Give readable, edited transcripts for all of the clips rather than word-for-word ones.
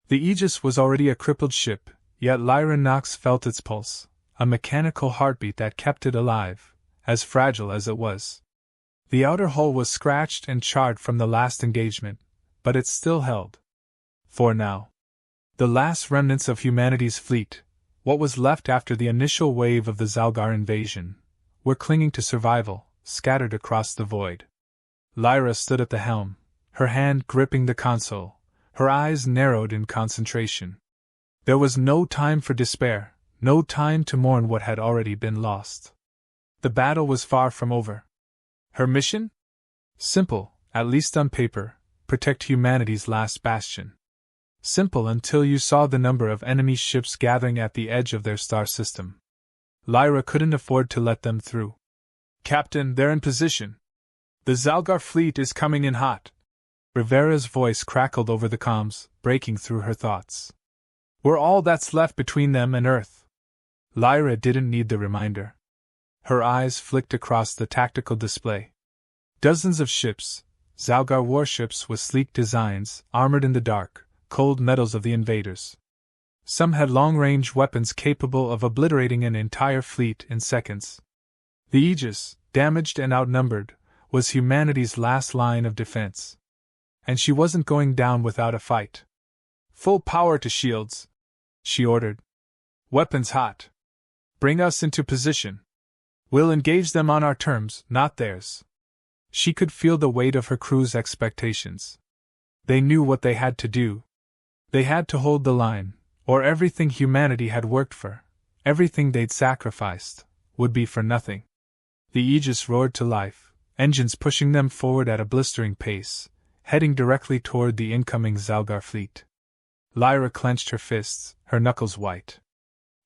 The Aegis was already a crippled ship, yet Lyra Knox felt its pulse, a mechanical heartbeat that kept it alive, as fragile as it was. The outer hull was scratched and charred from the last engagement, but it still held. For now. The last remnants of humanity's fleet, what was left after the initial wave of the Xal'gar invasion, were clinging to survival, scattered across the void. Lyra stood at the helm, her hand gripping the console, her eyes narrowed in concentration. There was no time for despair, no time to mourn what had already been lost. The battle was far from over. Her mission? Simple, at least on paper: protect humanity's last bastion. Simple until you saw the number of enemy ships gathering at the edge of their star system. Lyra couldn't afford to let them through. "Captain, they're in position. The Xal'gar fleet is coming in hot." Rivera's voice crackled over the comms, breaking through her thoughts. "We're all that's left between them and Earth." Lyra didn't need the reminder. Her eyes flicked across the tactical display. Dozens of ships, Xal'gar warships with sleek designs, armored in the dark, cold metals of the invaders. Some had long-range weapons capable of obliterating an entire fleet in seconds. The Aegis, damaged and outnumbered, was humanity's last line of defense. And she wasn't going down without a fight. "Full power to shields," she ordered. "Weapons hot. Bring us into position. We'll engage them on our terms, not theirs." She could feel the weight of her crew's expectations. They knew what they had to do. They had to hold the line, or everything humanity had worked for, everything they'd sacrificed, would be for nothing. The Aegis roared to life, engines pushing them forward at a blistering pace, heading directly toward the incoming Xal'gar fleet. Lyra clenched her fists, her knuckles white.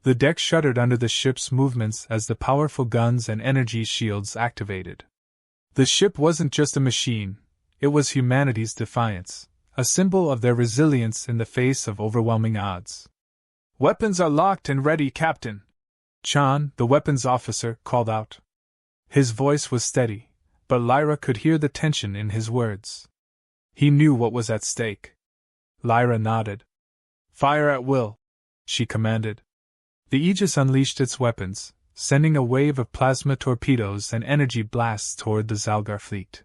The deck shuddered under the ship's movements as the powerful guns and energy shields activated. The ship wasn't just a machine, it was humanity's defiance, a symbol of their resilience in the face of overwhelming odds. "Weapons are locked and ready, Captain," Chan, the weapons officer, called out. His voice was steady, but Lyra could hear the tension in his words. He knew what was at stake. Lyra nodded. "Fire at will," she commanded. The Aegis unleashed its weapons, sending a wave of plasma torpedoes and energy blasts toward the Xal'gar fleet.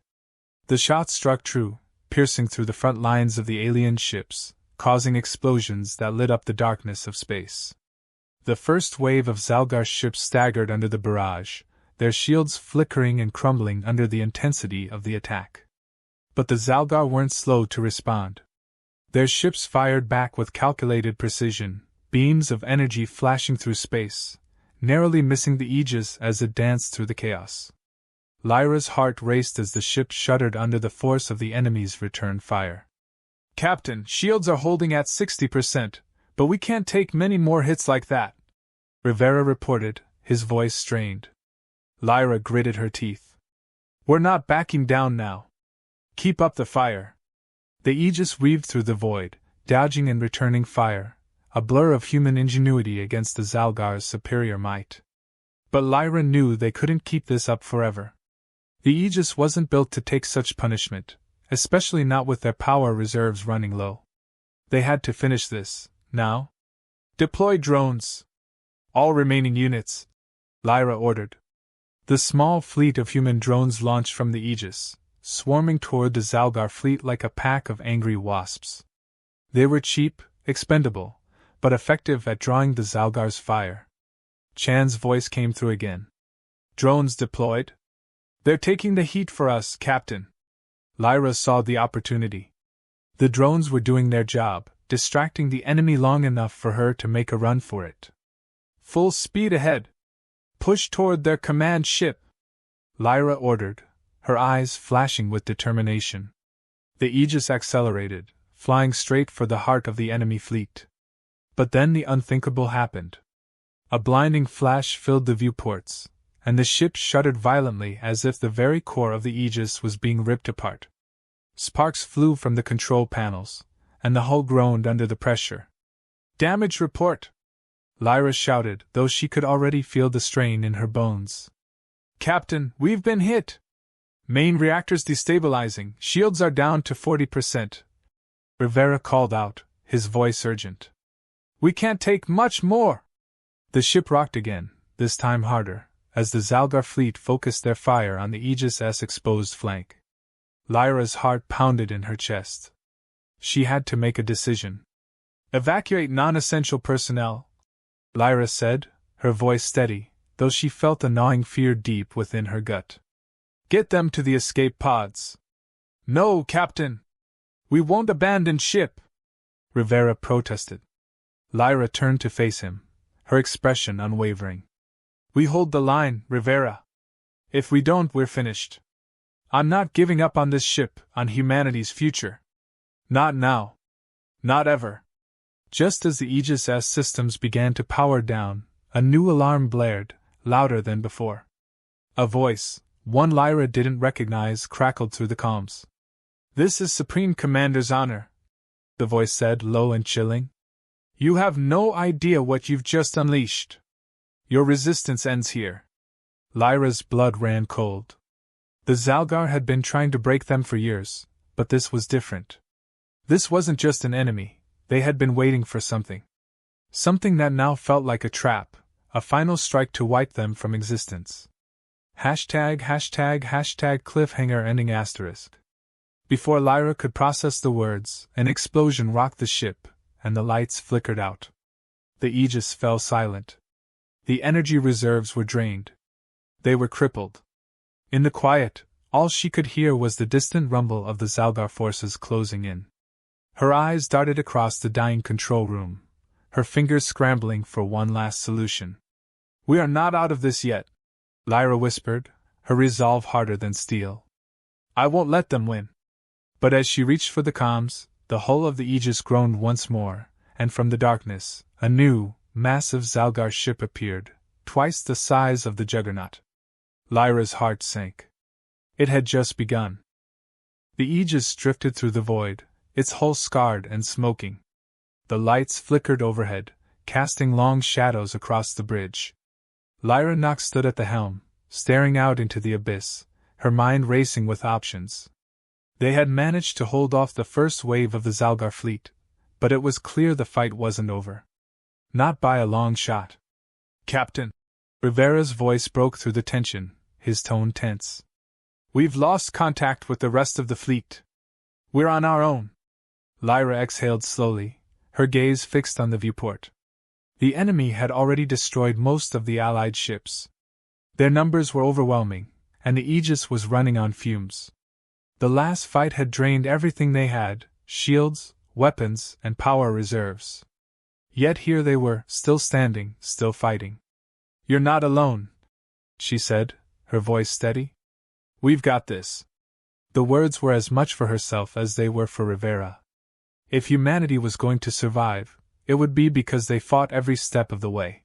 The shots struck true, piercing through the front lines of the alien ships, causing explosions that lit up the darkness of space. The first wave of Xal'gar ships staggered under the barrage, their shields flickering and crumbling under the intensity of the attack. But the Xal'gar weren't slow to respond. Their ships fired back with calculated precision, beams of energy flashing through space, narrowly missing the Aegis as it danced through the chaos. Lyra's heart raced as the ship shuddered under the force of the enemy's return fire. "Captain, shields are holding at 60%, but we can't take many more hits like that," Rivera reported, his voice strained. Lyra gritted her teeth. "We're not backing down now. Keep up the fire." The Aegis weaved through the void, dodging and returning fire, a blur of human ingenuity against the Xal'gar's superior might. But Lyra knew they couldn't keep this up forever. The Aegis wasn't built to take such punishment, especially not with their power reserves running low. They had to finish this, now. "Deploy drones. All remaining units," Lyra ordered. The small fleet of human drones launched from the Aegis, swarming toward the Xal'gar fleet like a pack of angry wasps. They were cheap, expendable, but effective at drawing the Xal'gar's fire. Chan's voice came through again. "Drones deployed? They're taking the heat for us, Captain." Lyra saw the opportunity. The drones were doing their job, distracting the enemy long enough for her to make a run for it. "Full speed ahead. Push toward their command ship," Lyra ordered, her eyes flashing with determination. The Aegis accelerated, flying straight for the heart of the enemy fleet. But then the unthinkable happened. A blinding flash filled the viewports, and the ship shuddered violently as if the very core of the Aegis was being ripped apart. Sparks flew from the control panels, and the hull groaned under the pressure. "Damage report!" Lyra shouted, though she could already feel the strain in her bones. "Captain, we've been hit! Main reactors destabilizing, shields are down to 40%. Rivera called out, his voice urgent. "We can't take much more!" The ship rocked again, this time harder, as the Xal'gar fleet focused their fire on the Aegis' exposed flank. Lyra's heart pounded in her chest. She had to make a decision. "Evacuate non-essential personnel," Lyra said, her voice steady, though she felt a gnawing fear deep within her gut. "Get them to the escape pods." "No, Captain! We won't abandon ship!" Rivera protested. Lyra turned to face him, her expression unwavering. "We hold the line, Rivera. If we don't, we're finished. I'm not giving up on this ship, on humanity's future. Not now. Not ever." Just as the Aegis' systems began to power down, a new alarm blared, louder than before. A voice, one Lyra didn't recognize, crackled through the comms. "This is Supreme Commander's honor," the voice said, low and chilling. "You have no idea what you've just unleashed. Your resistance ends here." Lyra's blood ran cold. The Xal'gar had been trying to break them for years, but this was different. This wasn't just an enemy, they had been waiting for something. Something that now felt like a trap, a final strike to wipe them from existence. #cliffhanger ending asterisk. Before Lyra could process the words, an explosion rocked the ship, and the lights flickered out. The Aegis fell silent. The energy reserves were drained. They were crippled. In the quiet, all she could hear was the distant rumble of the Xal'gar forces closing in. Her eyes darted across the dying control room, her fingers scrambling for one last solution. "We are not out of this yet," Lyra whispered, her resolve harder than steel. "I won't let them win." But as she reached for the comms, the hull of the Aegis groaned once more, and from the darkness, a new, massive Xal'gar ship appeared, twice the size of the Juggernaut. Lyra's heart sank. It had just begun. The Aegis drifted through the void, its hull scarred and smoking. The lights flickered overhead, casting long shadows across the bridge. Lyra Knox stood at the helm, staring out into the abyss, her mind racing with options. They had managed to hold off the first wave of the Xal'gar fleet, but it was clear the fight wasn't over. Not by a long shot. "Captain!" Rivera's voice broke through the tension, his tone tense. "We've lost contact with the rest of the fleet. We're on our own." Lyra exhaled slowly, her gaze fixed on the viewport. The enemy had already destroyed most of the Allied ships. Their numbers were overwhelming, and the Aegis was running on fumes. The last fight had drained everything they had: shields, weapons, and power reserves. Yet here they were, still standing, still fighting. "You're not alone," she said, her voice steady. "We've got this." The words were as much for herself as they were for Rivera. If humanity was going to survive, it would be because they fought every step of the way.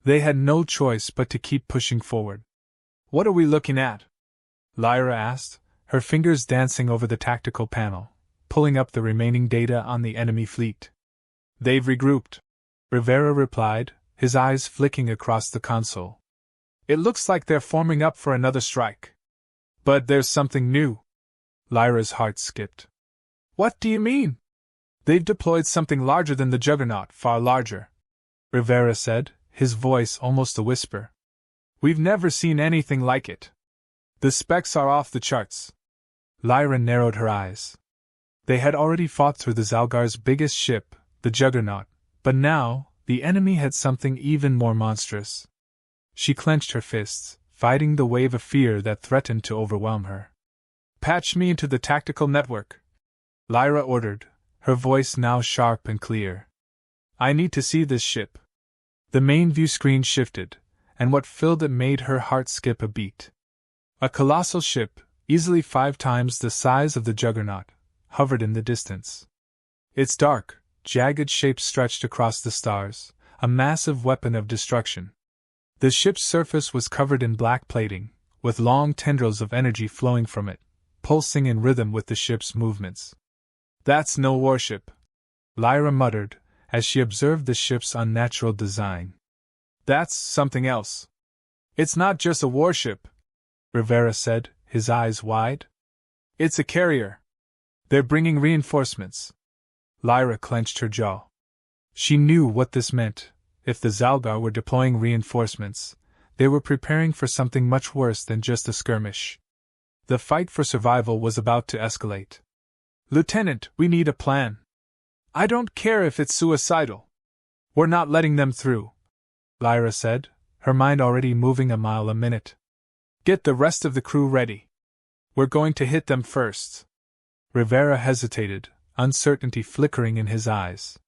They had no choice but to keep pushing forward. "What are we looking at?" Lyra asked, her fingers dancing over the tactical panel, pulling up the remaining data on the enemy fleet. "They've regrouped," Rivera replied, his eyes flicking across the console. "It looks like they're forming up for another strike. But there's something new." Lyra's heart skipped. "What do you mean?" "They've deployed something larger than the Juggernaut, far larger," Rivera said, his voice almost a whisper. "We've never seen anything like it. The specs are off the charts." Lyra narrowed her eyes. They had already fought through the Xal'gar's biggest ship, the Juggernaut, but now, the enemy had something even more monstrous. She clenched her fists, fighting the wave of fear that threatened to overwhelm her. "Patch me into the tactical network," Lyra ordered, her voice now sharp and clear. "I need to see this ship." The main view screen shifted, and what filled it made her heart skip a beat. A colossal ship, easily 5 times the size of the Juggernaut, hovered in the distance. Its dark, jagged shape stretched across the stars, a massive weapon of destruction. The ship's surface was covered in black plating, with long tendrils of energy flowing from it, pulsing in rhythm with the ship's movements. "That's no warship," Lyra muttered, as she observed the ship's unnatural design. "That's something else." "It's not just a warship," Rivera said, his eyes wide. "It's a carrier. They're bringing reinforcements." Lyra clenched her jaw. She knew what this meant. If the Xal'gar were deploying reinforcements, they were preparing for something much worse than just a skirmish. The fight for survival was about to escalate. Lieutenant, we need a plan. I don't care if it's suicidal. We're not letting them through, Lyra said, her mind already moving a mile a minute. Get the rest of the crew ready. We're going to hit them first. Rivera hesitated, uncertainty flickering in his eyes.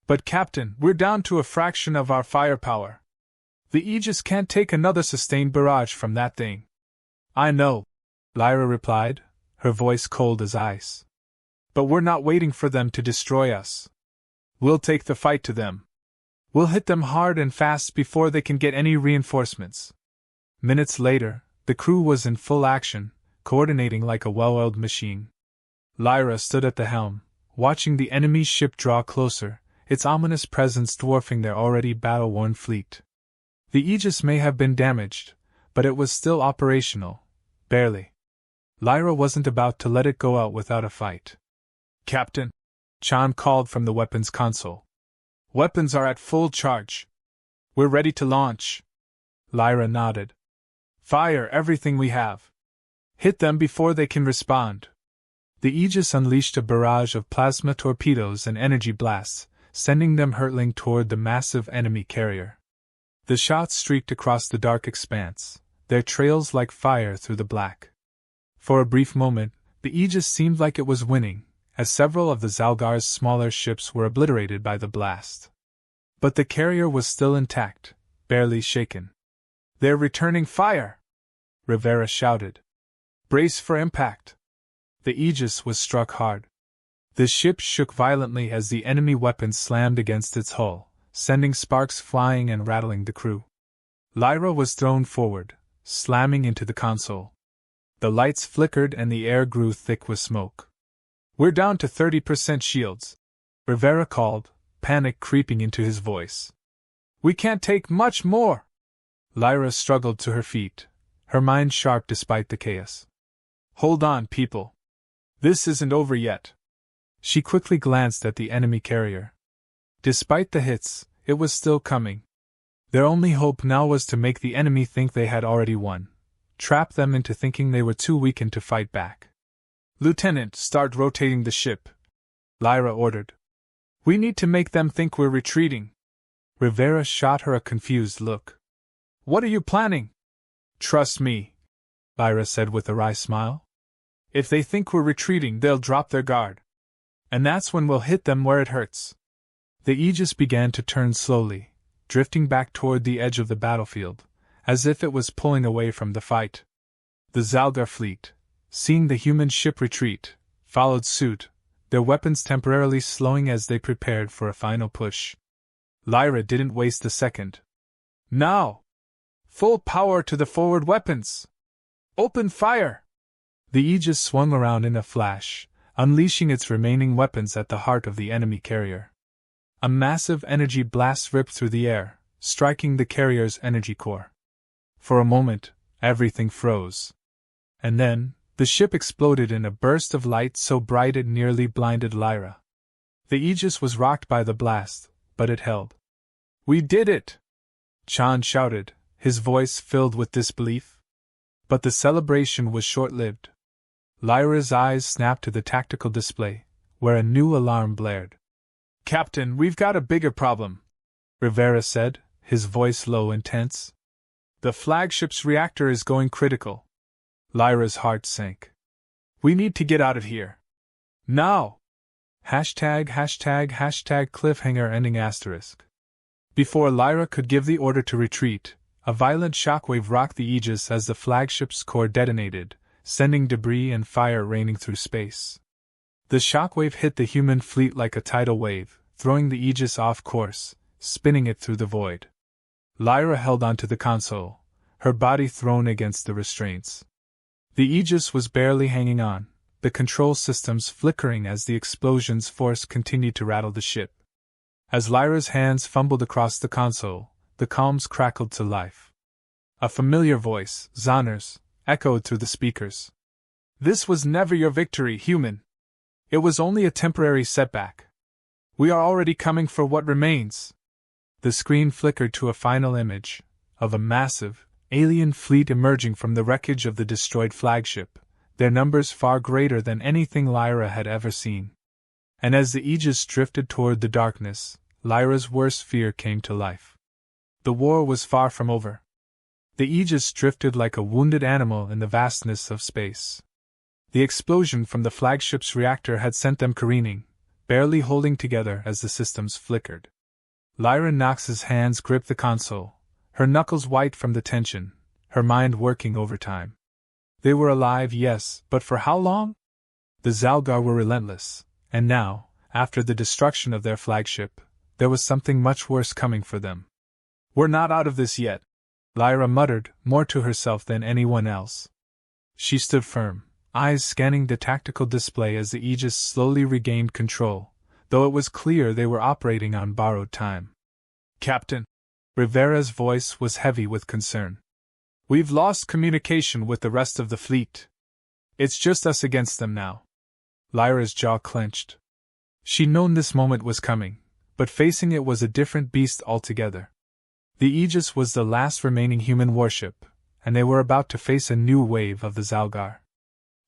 But Captain, we're down to a fraction of our firepower. The Aegis can't take another sustained barrage from that thing. I know, Lyra replied, her voice cold as ice. But we're not waiting for them to destroy us. We'll take the fight to them. We'll hit them hard and fast before they can get any reinforcements. Minutes later, the crew was in full action, coordinating like a well-oiled machine. Lyra stood at the helm, watching the enemy's ship draw closer, its ominous presence dwarfing their already battle-worn fleet. The Aegis may have been damaged, but it was still operational. Barely. Lyra wasn't about to let it go out without a fight. Captain, Chan called from the weapons console. Weapons are at full charge. We're ready to launch. Lyra nodded. Fire everything we have. Hit them before they can respond. The Aegis unleashed a barrage of plasma torpedoes and energy blasts, sending them hurtling toward the massive enemy carrier. The shots streaked across the dark expanse, their trails like fire through the black. For a brief moment, the Aegis seemed like it was winning, as several of the Xal'gar's smaller ships were obliterated by the blast. But the carrier was still intact, barely shaken. They're returning fire! Rivera shouted. Brace for impact! The Aegis was struck hard. The ship shook violently as the enemy weapons slammed against its hull, sending sparks flying and rattling the crew. Lyra was thrown forward, slamming into the console. The lights flickered and the air grew thick with smoke. We're down to 30% shields, Rivera called, panic creeping into his voice. We can't take much more! Lyra struggled to her feet, her mind sharp despite the chaos. Hold on, people. This isn't over yet. She quickly glanced at the enemy carrier. Despite the hits, it was still coming. Their only hope now was to make the enemy think they had already won, trap them into thinking they were too weakened to fight back. Lieutenant, start rotating the ship, Lyra ordered. We need to make them think we're retreating. Rivera shot her a confused look. What are you planning? Trust me, Lyra said with a wry smile. If they think we're retreating, they'll drop their guard. And that's when we'll hit them where it hurts. The Aegis began to turn slowly, drifting back toward the edge of the battlefield, as if it was pulling away from the fight. The Xal'gar fleet, seeing the human ship retreat, followed suit, their weapons temporarily slowing as they prepared for a final push. Lyra didn't waste a second. Now! Full power to the forward weapons! Open fire! The Aegis swung around in a flash, unleashing its remaining weapons at the heart of the enemy carrier. A massive energy blast ripped through the air, striking the carrier's energy core. For a moment, everything froze. And then, the ship exploded in a burst of light so bright it nearly blinded Lyra. The Aegis was rocked by the blast, but it held. We did it! Chan shouted, his voice filled with disbelief. But the celebration was short-lived. Lyra's eyes snapped to the tactical display, where a new alarm blared. Captain, we've got a bigger problem, Rivera said, his voice low and tense. The flagship's reactor is going critical. Lyra's heart sank. We need to get out of here. Now! #cliffhanger ending asterisk. Before Lyra could give the order to retreat, a violent shockwave rocked the Aegis as the flagship's core detonated, sending debris and fire raining through space. The shockwave hit the human fleet like a tidal wave, throwing the Aegis off course, spinning it through the void. Lyra held onto the console, her body thrown against the restraints. The Aegis was barely hanging on, the control systems flickering as the explosion's force continued to rattle the ship. As Lyra's hands fumbled across the console, the comms crackled to life. A familiar voice, Xanar's, echoed through the speakers. This was never your victory, human. It was only a temporary setback. We are already coming for what remains. The screen flickered to a final image of a massive, alien fleet emerging from the wreckage of the destroyed flagship, their numbers far greater than anything Lyra had ever seen. And as the Aegis drifted toward the darkness, Lyra's worst fear came to life. The war was far from over. The Aegis drifted like a wounded animal in the vastness of space. The explosion from the flagship's reactor had sent them careening, barely holding together as the systems flickered. Lyra Knox's hands gripped the console, her knuckles white from the tension, her mind working overtime. They were alive, yes, but for how long? The Xal'gar were relentless, and now, after the destruction of their flagship, there was something much worse coming for them. We're not out of this yet, Lyra muttered, more to herself than anyone else. She stood firm, eyes scanning the tactical display as the Aegis slowly regained control, though it was clear they were operating on borrowed time. Captain! Rivera's voice was heavy with concern. We've lost communication with the rest of the fleet. It's just us against them now. Lyra's jaw clenched. She'd known this moment was coming, but facing it was a different beast altogether. The Aegis was the last remaining human warship, and they were about to face a new wave of the Xal'gar.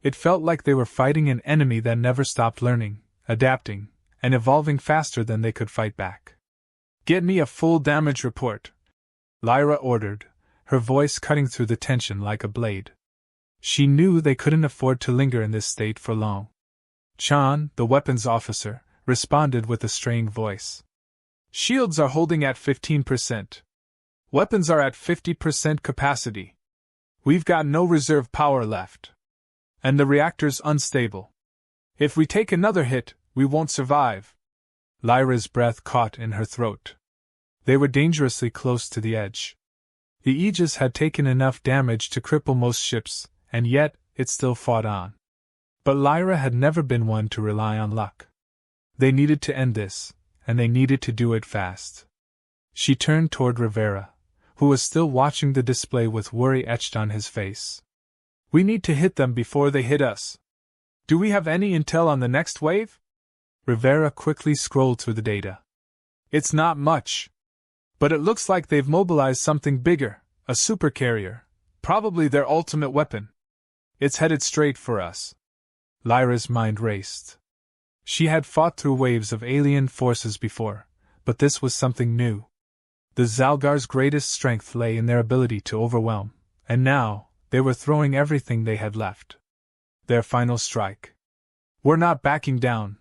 It felt like they were fighting an enemy that never stopped learning, adapting, and evolving faster than they could fight back. Get me a full damage report, Lyra ordered, her voice cutting through the tension like a blade. She knew they couldn't afford to linger in this state for long. Chan, the weapons officer, responded with a strained voice. Shields are holding at 15%. Weapons are at 50% capacity. We've got no reserve power left. And the reactor's unstable. If we take another hit, we won't survive. Lyra's breath caught in her throat. They were dangerously close to the edge. The Aegis had taken enough damage to cripple most ships, and yet it still fought on. But Lyra had never been one to rely on luck. They needed to end this, and they needed to do it fast. She turned toward Rivera, who was still watching the display with worry etched on his face. We need to hit them before they hit us. Do we have any intel on the next wave? Rivera quickly scrolled through the data. It's not much. But it looks like they've mobilized something bigger, a supercarrier, probably their ultimate weapon. It's headed straight for us. Lyra's mind raced. She had fought through waves of alien forces before, but this was something new. The Xal'gar's greatest strength lay in their ability to overwhelm, and now, they were throwing everything they had left. Their final strike. We're not backing down,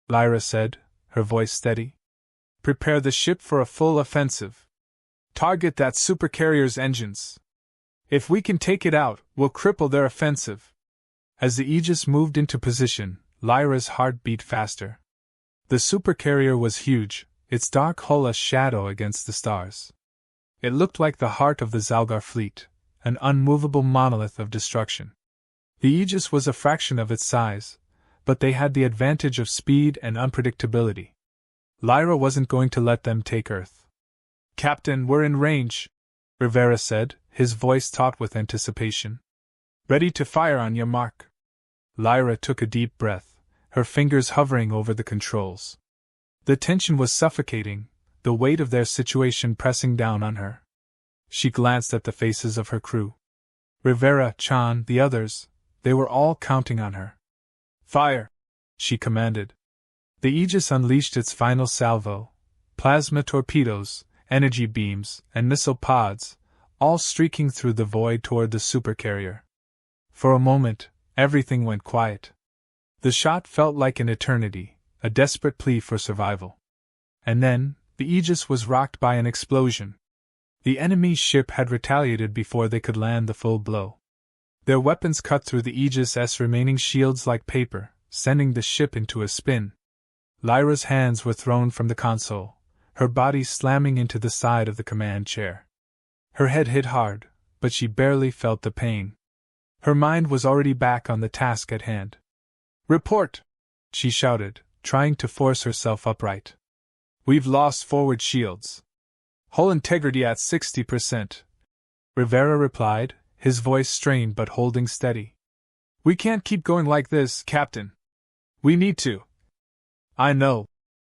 Lyra said, her voice steady. Prepare the ship for a full offensive. Target that supercarrier's engines. If we can take it out, we'll cripple their offensive. As the Aegis moved into position, Lyra's heart beat faster. The supercarrier was huge, its dark hull a shadow against the stars. It looked like the heart of the Xal'gar fleet, an unmovable monolith of destruction. The Aegis was a fraction of its size, but they had the advantage of speed and unpredictability. Lyra wasn't going to let them take Earth. Captain, we're in range, Rivera said, his voice taut with anticipation. Ready to fire on your mark. Lyra took a deep breath, her fingers hovering over the controls. The tension was suffocating, the weight of their situation pressing down on her. She glanced at the faces of her crew. Rivera, Chan, the others, they were all counting on her. Fire! She commanded. The Aegis unleashed its final salvo, plasma torpedoes, energy beams, and missile pods, all streaking through the void toward the supercarrier. For a moment, everything went quiet. The shot felt like an eternity, a desperate plea for survival. And then, the Aegis was rocked by an explosion. The enemy ship had retaliated before they could land the full blow. Their weapons cut through the Aegis' remaining shields like paper, sending the ship into a spin. Lyra's hands were thrown from the console, her body slamming into the side of the command chair. Her head hit hard, but she barely felt the pain. Her mind was already back on the task at hand. Report! She shouted, trying to force herself upright. We've lost forward shields. Hull integrity at 60%. Rivera replied, his voice strained but holding steady. We can't keep going like this, Captain. We need to. I know.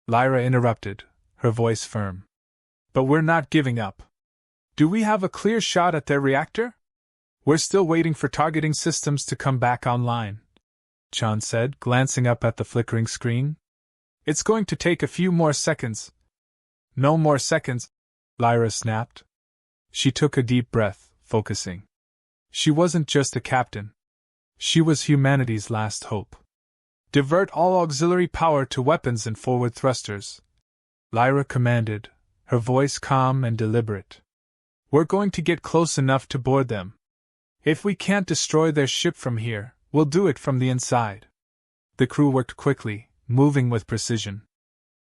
Lyra interrupted, her voice firm. But we're not giving up. Do we have a clear shot at their reactor? We're still waiting for targeting systems to come back online, Chan said, glancing up at the flickering screen. It's going to take a few more seconds. No more seconds, Lyra snapped. She took a deep breath, focusing. She wasn't just a captain. She was humanity's last hope. Divert all auxiliary power to weapons and forward thrusters, Lyra commanded, her voice calm and deliberate. We're going to get close enough to board them. If we can't destroy their ship from here, we'll do it from the inside. The crew worked quickly, moving with precision.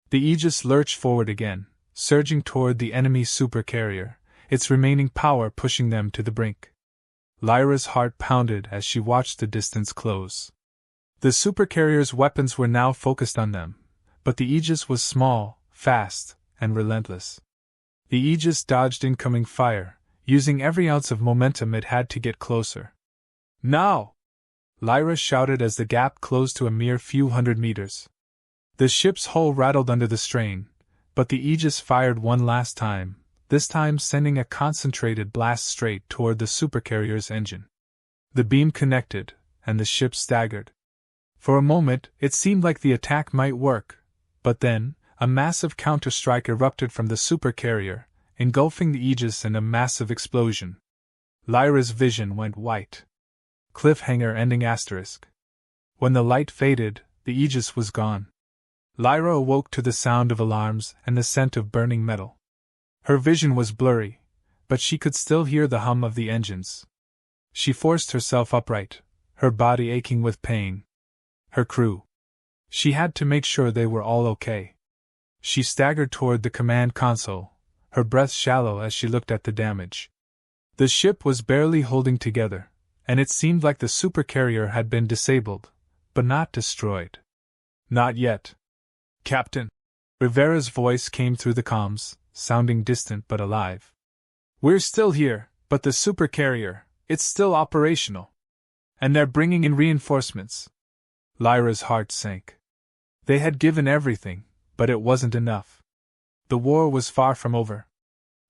The Aegis lurched forward again, surging toward the enemy supercarrier, its remaining power pushing them to the brink. Lyra's heart pounded as she watched the distance close. The supercarrier's weapons were now focused on them, but the Aegis was small, fast, and relentless. The Aegis dodged incoming fire, using every ounce of momentum it had to get closer. Now! Lyra shouted as the gap closed to a mere few hundred meters. The ship's hull rattled under the strain, but the Aegis fired one last time, this time sending a concentrated blast straight toward the supercarrier's engine. The beam connected, and the ship staggered. For a moment, it seemed like the attack might work, but then, a massive counterstrike erupted from the supercarrier, engulfing the Aegis in a massive explosion. Lyra's vision went white. Cliffhanger ending asterisk. When the light faded, the Aegis was gone. Lyra awoke to the sound of alarms and the scent of burning metal. Her vision was blurry, but she could still hear the hum of the engines. She forced herself upright, her body aching with pain. Her crew. She had to make sure they were all okay. She staggered toward the command console, her breath shallow as she looked at the damage. The ship was barely holding together, and it seemed like the supercarrier had been disabled, but not destroyed. Not yet. Captain. Rivera's voice came through the comms, sounding distant but alive. We're still here, but the supercarrier, it's still operational. And they're bringing in reinforcements. Lyra's heart sank. They had given everything, but it wasn't enough. The war was far from over.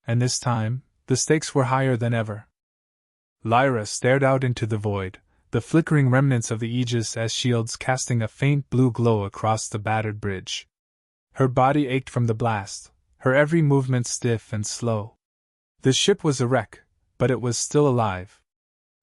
And this time, the stakes were higher than ever. Lyra stared out into the void, the flickering remnants of the Aegis as shields casting a faint blue glow across the battered bridge. Her body ached from the blast, her every movement stiff and slow. The ship was a wreck, but it was still alive.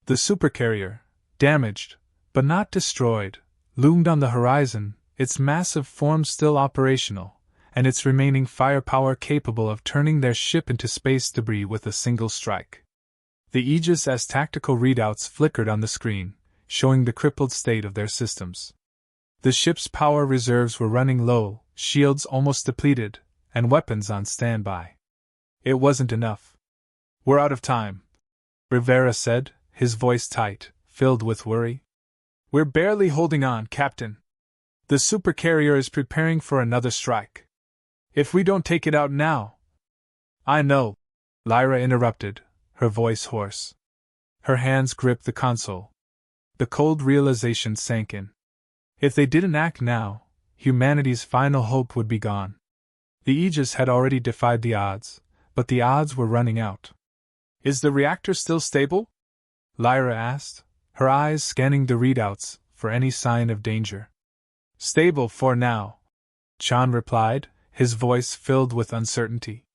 The supercarrier, damaged, but not destroyed, loomed on the horizon, its massive form still operational, and its remaining firepower capable of turning their ship into space debris with a single strike. The Aegis as tactical readouts flickered on the screen, showing the crippled state of their systems. The ship's power reserves were running low, shields almost depleted, and weapons on standby. It wasn't enough. We're out of time, Rivera said, his voice tight, filled with worry. We're barely holding on, Captain. The supercarrier is preparing for another strike. If we don't take it out now... I know, Lyra interrupted, her voice hoarse. Her hands gripped the console. The cold realization sank in. If they didn't act now, humanity's final hope would be gone. The Aegis had already defied the odds, but the odds were running out. Is the reactor still stable? Lyra asked, her eyes scanning the readouts for any sign of danger. Stable for now, Chan replied, his voice filled with uncertainty.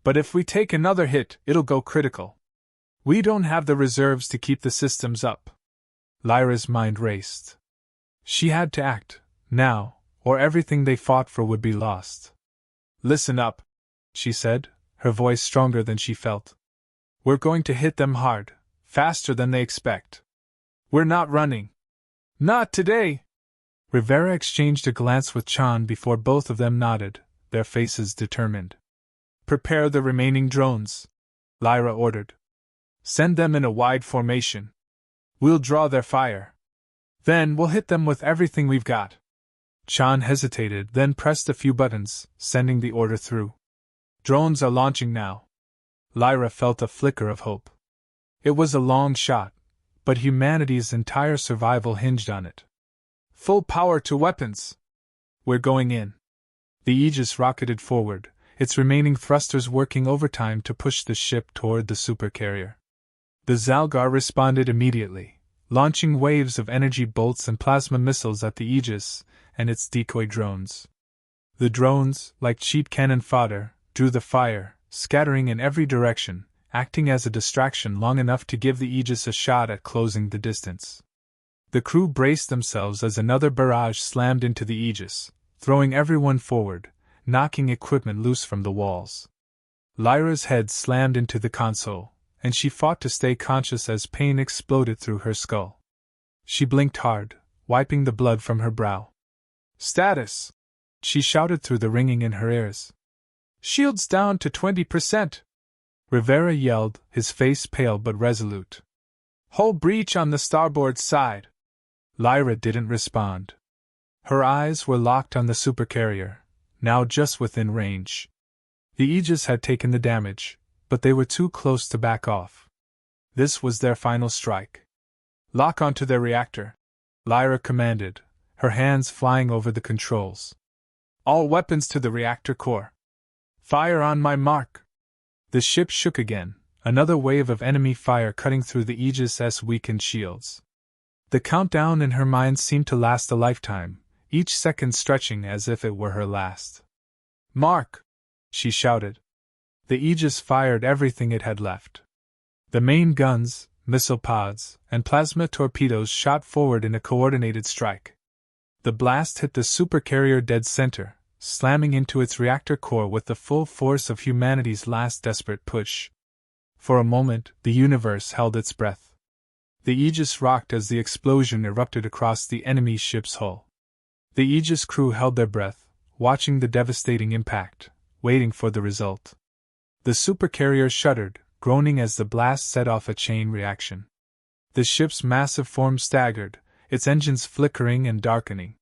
But if we take another hit, it'll go critical. We don't have the reserves to keep the systems up. Lyra's mind raced. She had to act, now, or everything they fought for would be lost. Listen up, she said, her voice stronger than she felt. We're going to hit them hard, faster than they expect. We're not running. Not today! Rivera exchanged a glance with Chan before both of them nodded, their faces determined. Prepare the remaining drones, Lyra ordered. Send them in a wide formation. We'll draw their fire. Then we'll hit them with everything we've got. Chan hesitated, then pressed a few buttons, sending the order through. Drones are launching now. Lyra felt a flicker of hope. It was a long shot, but humanity's entire survival hinged on it. Full power to weapons! We're going in. The Aegis rocketed forward, its remaining thrusters working overtime to push the ship toward the supercarrier. The Xal'gar responded immediately, launching waves of energy bolts and plasma missiles at the Aegis and its decoy drones. The drones, like cheap cannon fodder, drew the fire, scattering in every direction, acting as a distraction long enough to give the Aegis a shot at closing the distance. The crew braced themselves as another barrage slammed into the Aegis, throwing everyone forward, knocking equipment loose from the walls. Lyra's head slammed into the console, and she fought to stay conscious as pain exploded through her skull. She blinked hard, wiping the blood from her brow. "Status!" she shouted through the ringing in her ears. "Shields down to 20%! Rivera yelled, his face pale but resolute. "Hull breach on the starboard side!" Lyra didn't respond. Her eyes were locked on the supercarrier, now just within range. The Aegis had taken the damage, but they were too close to back off. This was their final strike. "Lock onto their reactor," Lyra commanded, her hands flying over the controls. "All weapons to the reactor core. Fire on my mark!" The ship shook again, another wave of enemy fire cutting through the Aegis' weakened shields. The countdown in her mind seemed to last a lifetime, each second stretching as if it were her last. "Mark!" she shouted. The Aegis fired everything it had left. The main guns, missile pods, and plasma torpedoes shot forward in a coordinated strike. The blast hit the supercarrier dead center, slamming into its reactor core with the full force of humanity's last desperate push. For a moment, the universe held its breath. The Aegis rocked as the explosion erupted across the enemy ship's hull. The Aegis crew held their breath, watching the devastating impact, waiting for the result. The supercarrier shuddered, groaning as the blast set off a chain reaction. The ship's massive form staggered, its engines flickering and darkening.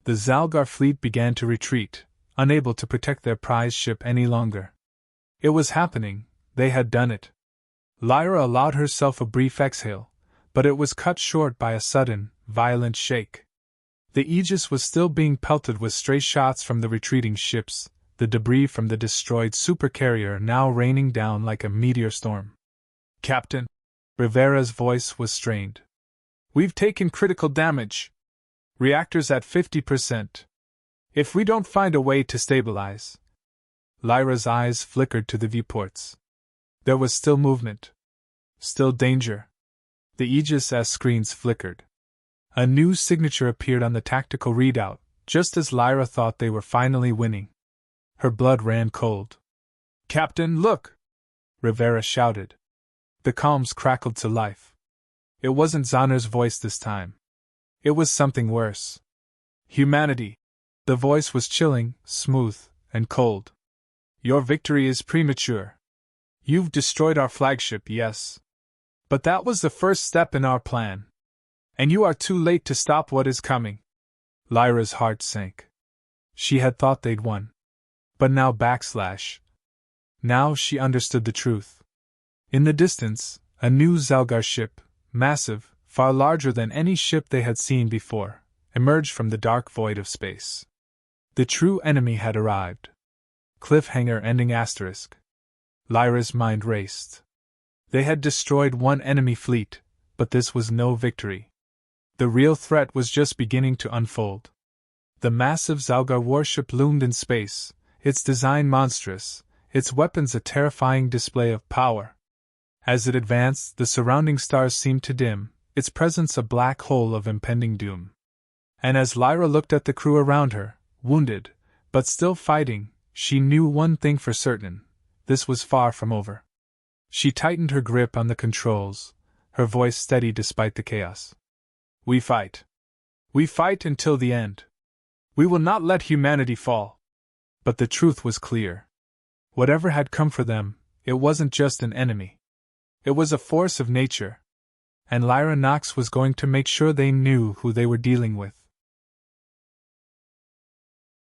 The Xal'gar fleet began to retreat, unable to protect their prize ship any longer. It was happening, they had done it. Lyra allowed herself a brief exhale, but it was cut short by a sudden, violent shake. The Aegis was still being pelted with stray shots from the retreating ships, the debris from the destroyed supercarrier now raining down like a meteor storm. "Captain!" Rivera's voice was strained. "We've taken critical damage. Reactors at 50%. If we don't find a way to stabilize..." Lyra's eyes flickered to the viewports. There was still movement. Still danger. The Aegis' screens flickered. A new signature appeared on the tactical readout, just as Lyra thought they were finally winning. Her blood ran cold. "Captain, look!" Rivera shouted. The comms crackled to life. It wasn't Zahner's voice this time. It was something worse. "Humanity." The voice was chilling, smooth, and cold. "Your victory is premature. You've destroyed our flagship, yes. But that was the first step in our plan. And you are too late to stop what is coming." Lyra's heart sank. She had thought they'd won. But now Now she understood the truth. In the distance, a new Xal'gar ship, massive, far larger than any ship they had seen before, emerged from the dark void of space. The true enemy had arrived. Cliffhanger ending asterisk. Lyra's mind raced. They had destroyed one enemy fleet, but this was no victory. The real threat was just beginning to unfold. The massive Xal'gar warship loomed in space, its design monstrous, its weapons a terrifying display of power. As it advanced, the surrounding stars seemed to dim, its presence a black hole of impending doom. And as Lyra looked at the crew around her, wounded, but still fighting, she knew one thing for certain: this was far from over. She tightened her grip on the controls, her voice steady despite the chaos. "We fight. We fight until the end. We will not let humanity fall." But the truth was clear. Whatever had come for them, it wasn't just an enemy. It was a force of nature. And Lyra Knox was going to make sure they knew who they were dealing with.